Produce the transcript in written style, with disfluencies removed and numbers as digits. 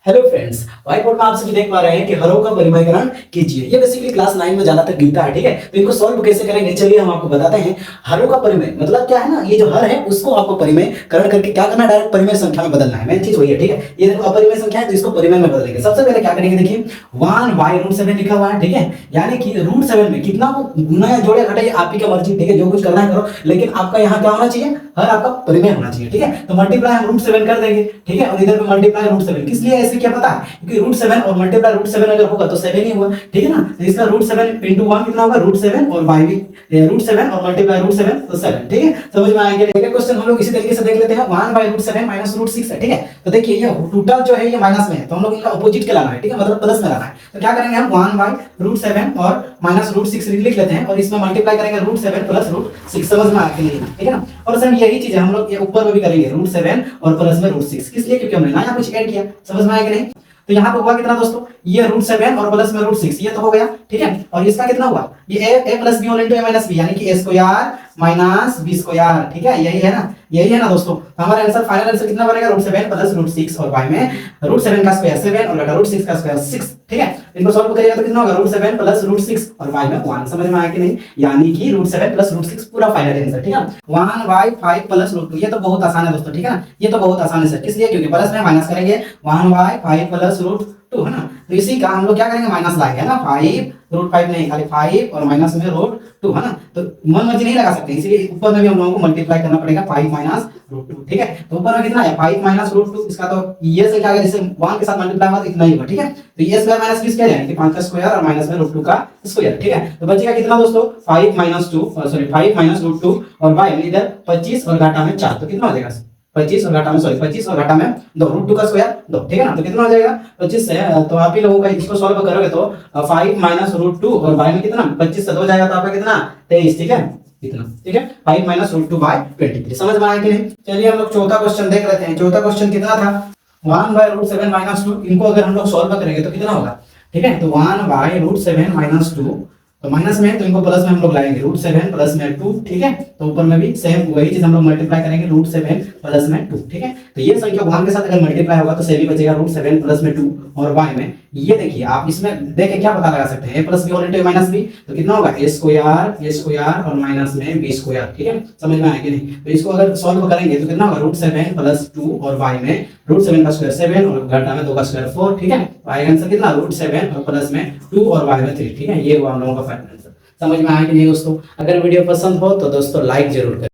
Hello friends, white board में आप सभी देख पा रहे हैं कि हरों का परिमयकरण कीजिए। ये बेसिकली क्लास 9 में ज्यादातर गिरता है, ठीक है। तो इनको सॉल्व कैसे करेंगे, चलिए हम आपको बताते हैं। हरों का परिमय मतलब क्या है ना, ये जो हर है उसको आपको परिमयकरण करके क्या करना है, डायरेक्ट परिमय संख्या में बदलना है। मेन चीज वही है, ठीक है। ये देखो अपरिमय संख्या है तो इसको परिमय में बदलेंगे। सबसे पहले क्या करेंगे, देखिए 1/√7 लिखा हुआ है, ठीक है। यानी कि √7 में कितना को गुना या जोड़े घटाए आप ही का मर्जी, ठीक है। जो कुछ करना है करो, लेकिन आपका यहाँ क्या होना चाहिए, हर आपका परिमय होना चाहिए, ठीक है। तो मल्टीप्लाई हम √7 कर देंगे, ठीक है। और इधर पे मल्टीप्लाई √7, किस लिए ऐसे क्या पता है, क्योंकि √7 और मल्टीप्लाई √7 अगर होगा तो 7 ही हुआ, ठीक है ना। तो इसका √7 × 1 कितना होगा, √7 और y भी √7 और मल्टीप्लाई √7 तो 7, ठीक है। समझ में आएगा। एक क्वेश्चन हम लोग इसी तरीके से देख लेते हैं। 1/√7 माइनस √6 है, ठीक है। तो देखिए ये टोटल जो है ये माइनस में है, तो हम लोग इनका अपोजिट के लाना है, ठीक है, मतलब प्लस में लाना है। तो क्या करेंगे हम 1/√7 और माइनस √6 लिख लेते हैं और इसमें मल्टीप्लाई करेंगे √7 प्लस √6। समझ में आके नहीं, ठीक है ना। और सेम यही चीज है हम लोग ये ऊपर में भी करेंगे, √7 और प्लस में √6। किस लिए, क्योंकि हमने नया कुछ ऐड किया। समझ में आया कि नहीं। तो यहाँ पे हुआ कितना दोस्तों, ये √7 और प्लस में √6, ये तो हो गया, ठीक है। और इसका कितना हुआ, ये a plus B whole into a minus B, यानी कि a square minus B square, ठीक है। यही है ना, यही है ना दोस्तों। तो हमारा आंसर, फाइनल आंसर कितना बनेगा, √7 प्लस √6 और y में √7 का स्क्वायर 7 और घटा √6 का स्क्वायर 6, ठीक है। इनको सॉल्व करिएगा तो कितना होगा, √7 प्लस √6 और y में 1। समझ में आया कि नहीं, यानी कि √7 प्लस √6 पूरा फाइनल आंसर, ठीक है। 1/5 प्लस √2, ये तो बहुत आसान है दोस्तों, ठीक है ना। ये तो बहुत आसान है सर, किस लिए, क्योंकि प्लस में माइनस करेंगे 1/5 प्लस √2, है ना। तो इसी का हम लोग क्या करेंगे, माइनस लाएंगे, है ना। 5 √5 नहीं, खाली 5 और माइनस में √2, है ना। तो मन मर्जी नहीं लगा सकते, इसलिए ऊपर में भी हम लोगों को मल्टीप्लाई करना पड़ेगा 5 माइनस √2, ठीक है। तो ऊपर में कितना है, 5 माइनस √2, इसका तो ये से क्या है, जैसे 1 के साथ मल्टीप्लाई हुआ तो इतना ही होगा, ठीक है। तो ये स्क्वायर माइनस बी स्क्वायर, यानी कि 5 का स्क्वायर और माइनस में √2 का स्क्वायर, ठीक है। तो बचेगा कितना दोस्तों, 5 माइनस √2 और y में इधर 25 और घाटा में 4, तो कितना हो जाएगा, 25 और घाटा में 2 √2 का स्क्वायर 2, ठीक है ना। तो कितना हो जाएगा 25 से, तो आप ही लोगों का इसको सॉल्व करोगे तो 5 माइनस √2 और y में कितना 25 से 2 जाएगा तो आपका कितना 23, ठीक है। इतना, ठीक है। 5 माइनस √2/23। समझ में आया कि नहीं। चलिए हम लोग चौथा क्वेश्चन देख लेते हैं। चौथा क्वेश्चन कितना था, 1/√7 माइनस 2। इनको अगर हम लोग सॉल्व करेंगे तो कितना होगा, ठीक है। तो 1/√7 माइनस 2, तो माइनस में है तो इनको प्लस में हम लोग लाएंगे, √7 प्लस में 2, ठीक है। तो ऊपर में भी सेम वही चीज हम लोग मल्टीप्लाई करेंगे, √7 प्लस में 2, ठीक है। तो ये संख्या 1 के साथ अगर मल्टीप्लाई होगा तो सेम ही बचेगा, √7 प्लस में 2 और y में ये देखिए आप इसमें देख के क्या पता लगा सकते हैं, a plus B whole into a minus B, तो कितना होगा a स्क्वायर और माइनस में b स्क्वायर, ठीक है। समझ में आया कि नहीं। तो इसको अगर सॉल्व करेंगे तो कितना होगा, √7 प्लस 2 और y में √7 का स्क्वायर 7 और घटा में 2 का स्क्वायर 4, ठीक है। आएगा आंसर कितना, √7 और प्लस में 2 और y में 3, ठीक है। ये हुआ हम लोगों का फाइनल आंसर। समझ में आया कि नहीं दोस्तों। अगर वीडियो पसंद हो तो दोस्तों लाइक जरूर करें।